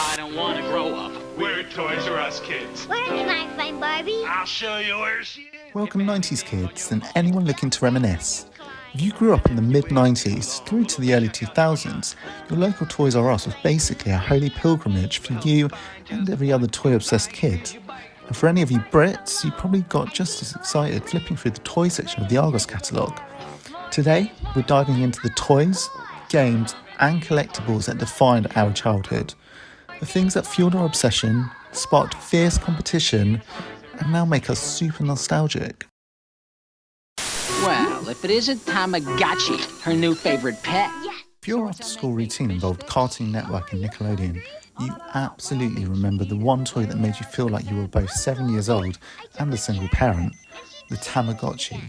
I don't want to grow up. We're Toys R Us kids. Where can I find Barbie? I'll show you where she is. Welcome 90s kids and anyone looking to reminisce. If you grew up in the mid-90s through to the early 2000s, your local Toys R Us was basically a holy pilgrimage for you and every other toy-obsessed kid. And for any of you Brits, you probably got just as excited flipping through the toy section of the Argos catalogue. Today, we're diving into the toys, games and collectibles that defined our childhood. The things that fueled our obsession, sparked fierce competition, and now make us super nostalgic. Well, if it isn't Tamagotchi, her new favorite pet. If your after-school routine involved Cartoon Network and Nickelodeon, you absolutely remember the one toy that made you feel like you were both 7 years old and a single parent, the Tamagotchi.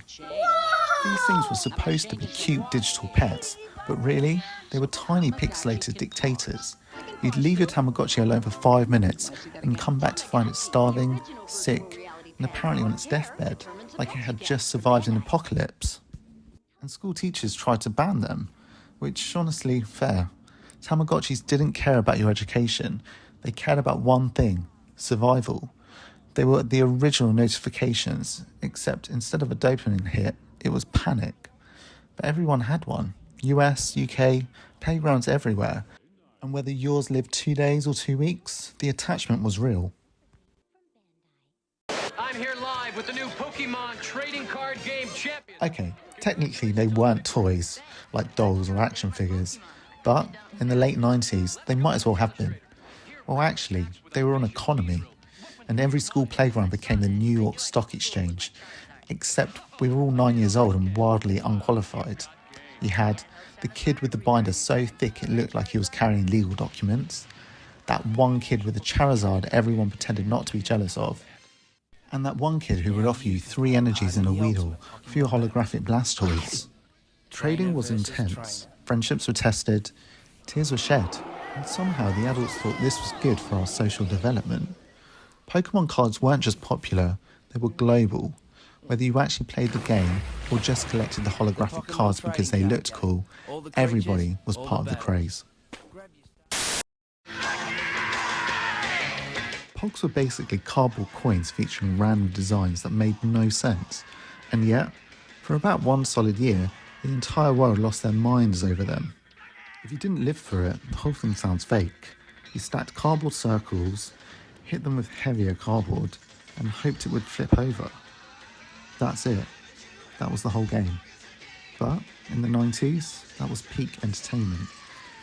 These things were supposed to be cute digital pets, but really, they were tiny pixelated dictators. You'd leave your Tamagotchi alone for 5 minutes and come back to find it starving, sick, and apparently on its deathbed, like it had just survived an apocalypse. And school teachers tried to ban them, which honestly, fair. Tamagotchis didn't care about your education, they cared about one thing, survival. They were the original notifications, except instead of a dopamine hit, it was panic. But everyone had one. US, UK, playgrounds everywhere. And whether yours lived 2 days or 2 weeks, the attachment was real. I'm here live with the new Pokemon trading card game champion. Okay, technically they weren't toys, like dolls or action figures, but in the late 90s, they might as well have been. Well, actually, they were an economy, and every school playground became the New York Stock Exchange, except we were all 9 years old and wildly unqualified. You had the kid with the binder so thick it looked like he was carrying legal documents, that one kid with a Charizard everyone pretended not to be jealous of, and that one kid who would offer you 3 energies in a Weedle for your holographic Blastoise. Trading was intense, friendships were tested, tears were shed, and somehow the adults thought this was good for our social development. Pokemon cards weren't just popular, they were global. Whether you actually played the game or just collected the holographic cards because they looked cool, everybody was part of the craze. Pogs were basically cardboard coins featuring random designs that made no sense, and yet, for about 1 solid year, the entire world lost their minds over them. If you didn't live through it, the whole thing sounds fake. You stacked cardboard circles, hit them with heavier cardboard, and hoped it would flip over. That's it. That was the whole game. But in the 90s, that was peak entertainment.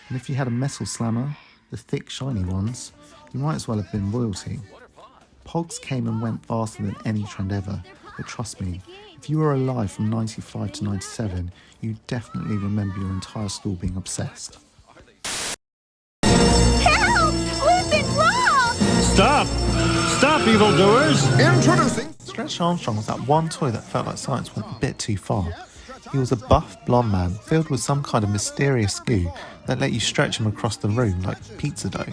And if you had a metal slammer, the thick shiny ones, you might as well have been royalty. Pogs came and went faster than any trend ever, but trust me, if you were alive from 95 to 97, you definitely remember your entire school being obsessed. Help! We've been robbed! Stop! Stop, evildoers! Introducing Stretch Armstrong was that one toy that felt like science went a bit too far. He was a buff, blonde man filled with some kind of mysterious goo that let you stretch him across the room like pizza dough.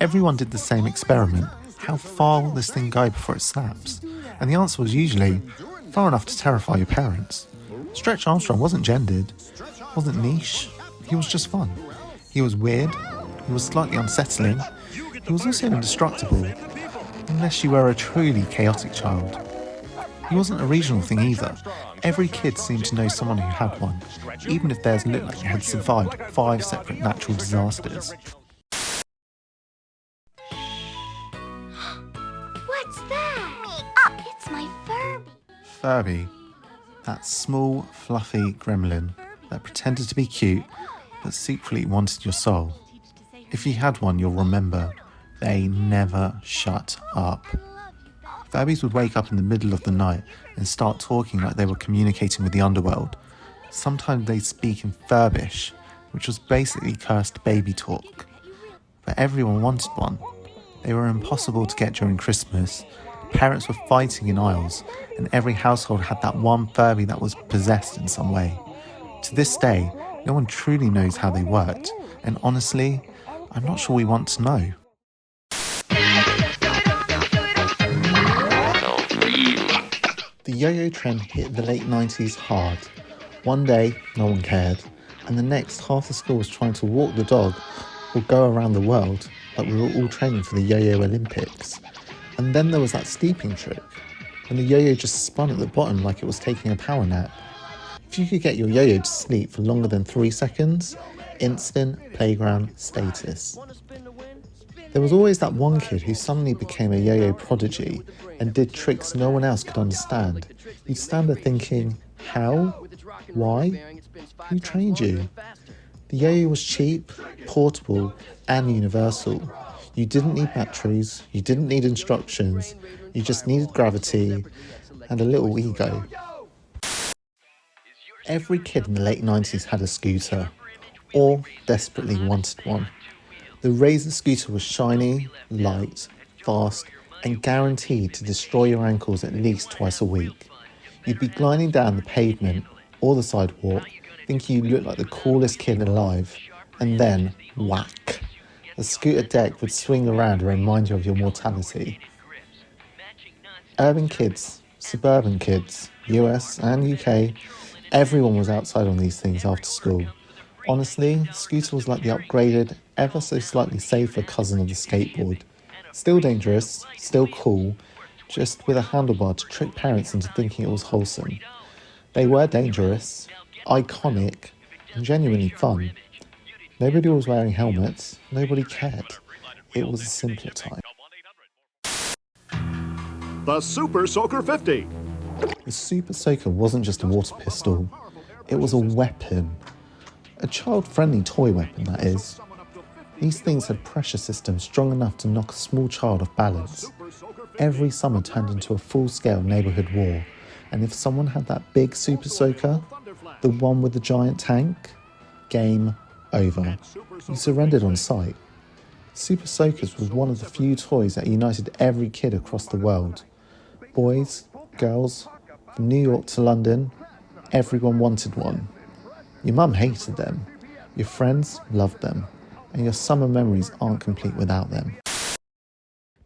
Everyone did the same experiment. How far will this thing go before it snaps? And the answer was usually far enough to terrify your parents. Stretch Armstrong wasn't gendered, wasn't niche, he was just fun. He was weird, he was slightly unsettling, he was also indestructible, unless you were a truly chaotic child. He wasn't a regional thing either. Every kid seemed to know someone who had one, even if theirs looked like it had survived 5 separate natural disasters. What's that? It's my Furby. Furby, that small, fluffy gremlin that pretended to be cute, but secretly wanted your soul. If you had one, you'll remember, they never shut up. Furbies would wake up in the middle of the night and start talking like they were communicating with the underworld. Sometimes they'd speak in Furbish, which was basically cursed baby talk. But everyone wanted one. They were impossible to get during Christmas. Parents were fighting in aisles, and every household had that one Furby that was possessed in some way. To this day, no one truly knows how they worked, and honestly, I'm not sure we want to know. The yo-yo trend hit the late 90s hard. One day, no one cared, and the next half the school was trying to walk the dog or go around the world like we were all training for the Yo-Yo Olympics. And then there was that steeping trick, when the yo-yo just spun at the bottom like it was taking a power nap. If you could get your yo-yo to sleep for longer than 3 seconds, instant playground status. There was always that one kid who suddenly became a yo-yo prodigy and did tricks no one else could understand. You'd stand there thinking, how? Why? Who trained you? The yo-yo was cheap, portable, and universal. You didn't need batteries, you didn't need instructions, you just needed gravity and a little ego. Every kid in the late 90s had a scooter, or desperately wanted one. The Razor scooter was shiny, light, fast, and guaranteed to destroy your ankles at least twice a week. You'd be gliding down the pavement or the sidewalk, thinking you looked like the coolest kid alive, and then whack. The scooter deck would swing around and remind you of your mortality. Urban kids, suburban kids, US and UK, everyone was outside on these things after school. Honestly, the scooter was like the upgraded, ever so slightly safer cousin of the skateboard. Still dangerous, still cool, just with a handlebar to trick parents into thinking it was wholesome. They were dangerous, iconic, and genuinely fun. Nobody was wearing helmets, nobody cared. It was a simpler time. The Super Soaker 50. The Super Soaker wasn't just a water pistol, it was a weapon. A child-friendly toy weapon, that is. These things had pressure systems strong enough to knock a small child off balance. Every summer turned into a full-scale neighbourhood war, and if someone had that big Super Soaker, the one with the giant tank, game over. You surrendered on sight. Super Soakers was one of the few toys that united every kid across the world. Boys, girls, from New York to London, everyone wanted one. Your mum hated them, your friends loved them, and your summer memories aren't complete without them.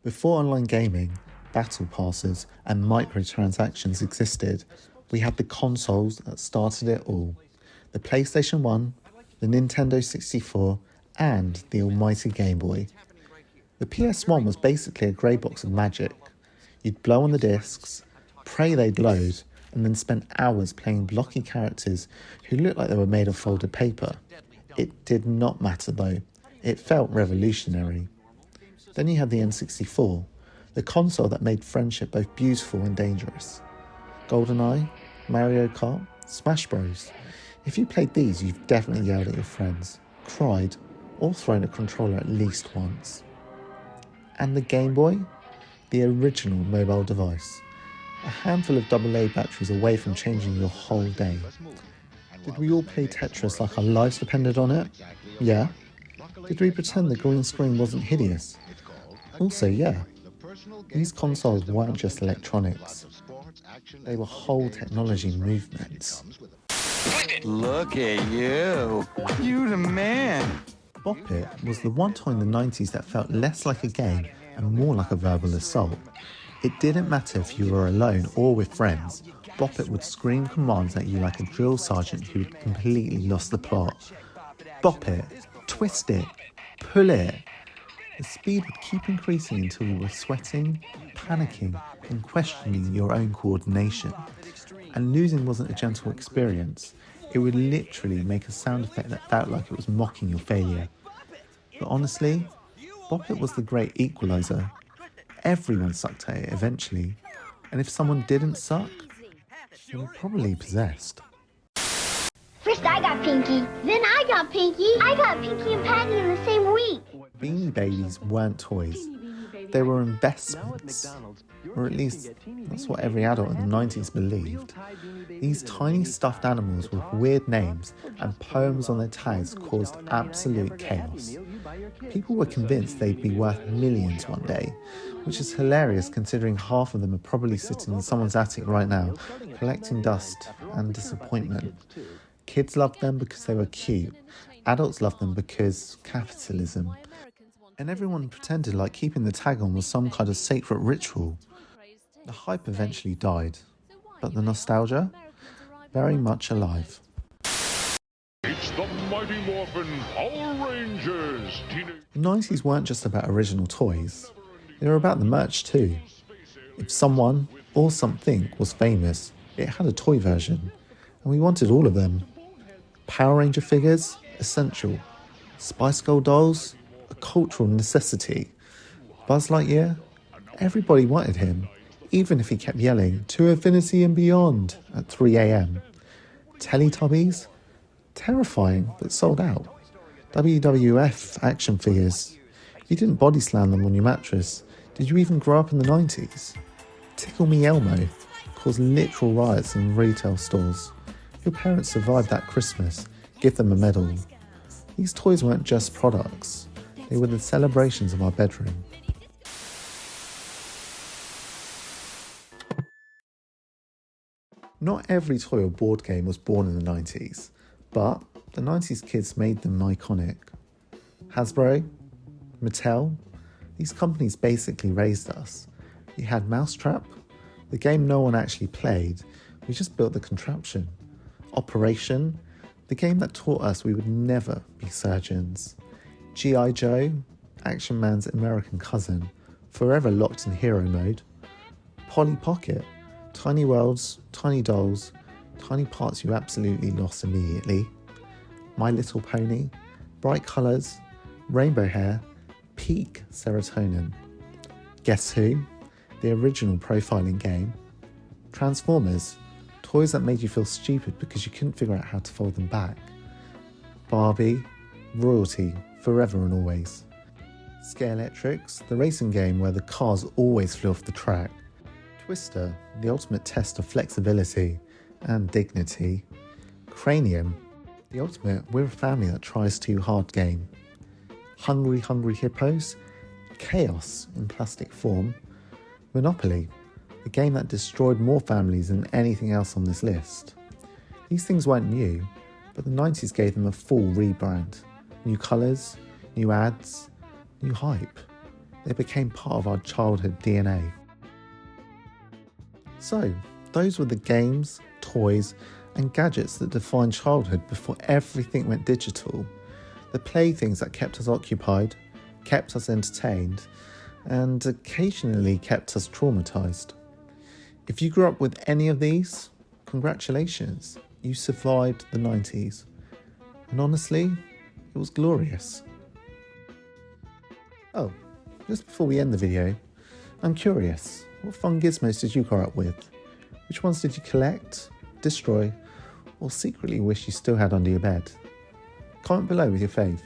Before online gaming, battle passes, and microtransactions existed, we had the consoles that started it all. The PlayStation 1, the Nintendo 64, and the almighty Game Boy. The PS1 was basically a grey box of magic. You'd blow on the discs, pray they'd load, and then spend hours playing blocky characters who looked like they were made of folded paper. It did not matter though. It felt revolutionary. Then you had the N64, the console that made friendship both beautiful and dangerous. GoldenEye, Mario Kart, Smash Bros. If you played these, you've definitely yelled at your friends, cried, or thrown a controller at least once. And the Game Boy? The original mobile device. A handful of AA batteries away from changing your whole day. Did we all play Tetris like our lives depended on it? Yeah. Did we pretend the green screen wasn't hideous? Also, yeah. These consoles weren't just electronics. They were whole technology movements. Look at you. You the man. Bop It was the one toy in the 90s that felt less like a game and more like a verbal assault. It didn't matter if you were alone or with friends. Bop It would scream commands at you like a drill sergeant who had completely lost the plot. Bop it, twist it, pull it. The speed would keep increasing until you were sweating, panicking, and questioning your own coordination. And losing wasn't a gentle experience. It would literally make a sound effect that felt like it was mocking your failure. But honestly, Bop It was the great equaliser. Everyone sucked at it eventually. And if someone didn't suck, they were probably possessed. First I got Pinky, then I got Pinky. I got Pinky and Patty in the same week. Beanie Babies weren't toys. They were investments. Or at least, that's what every adult in the 90s believed. These tiny stuffed animals with weird names and poems on their tags caused absolute chaos. People were convinced they'd be worth millions one day, which is hilarious considering half of them are probably sitting in someone's attic right now, collecting dust and disappointment. Kids loved them because they were cute. Adults loved them because capitalism. And everyone pretended like keeping the tag on was some kind of sacred ritual. The hype eventually died, but the nostalgia? Very much alive. The Mighty Morphin Power Rangers. The 90s weren't just about original toys, they were about the merch too. If someone or something was famous, it had a toy version, and we wanted all of them. Power Ranger figures, essential. Spice Girl dolls, a cultural necessity. Buzz Lightyear, everybody wanted him, even if he kept yelling, "To infinity and beyond," at 3 a.m. Teletubbies, terrifying but sold out. WWF action figures, you didn't body slam them on your mattress. Did you even grow up in the 90s? Tickle Me Elmo caused literal riots in retail stores. Your parents survived that Christmas, give them a medal. These toys weren't just products, they were the celebrations of our bedroom. Not every toy or board game was born in the 90s, but the 90s kids made them iconic. Hasbro, Mattel, these companies basically raised us. You had Mousetrap, the game no one actually played, we just built the contraption. Operation, the game that taught us we would never be surgeons. G.I. Joe, Action Man's American cousin, forever locked in hero mode. Polly Pocket, tiny worlds, tiny dolls, tiny parts you absolutely lost immediately. My Little Pony, bright colours, rainbow hair, peak serotonin. Guess Who? The original profiling game. Transformers, toys that made you feel stupid because you couldn't figure out how to fold them back. Barbie, royalty, forever and always. Scalextrics, the racing game where the cars always flew off the track. Twister, the ultimate test of flexibility and dignity. Cranium, the ultimate we're a family that tries too hard game. Hungry Hippos, chaos in plastic form. Monopoly, the game that destroyed more families than anything else on this list. These things weren't new, but the 90s gave them a full rebrand. New colours, new ads, new hype. They became part of our childhood DNA. So, those were the games, toys, and gadgets that defined childhood before everything went digital. The playthings that kept us occupied, kept us entertained, and occasionally kept us traumatized. If you grew up with any of these, congratulations, you survived the 90s. And honestly, it was glorious. Oh, just before we end the video, I'm curious, what fun gizmos did you grow up with? Which ones did you collect, destroy, or secretly wish you still had under your bed? Comment below with your fave.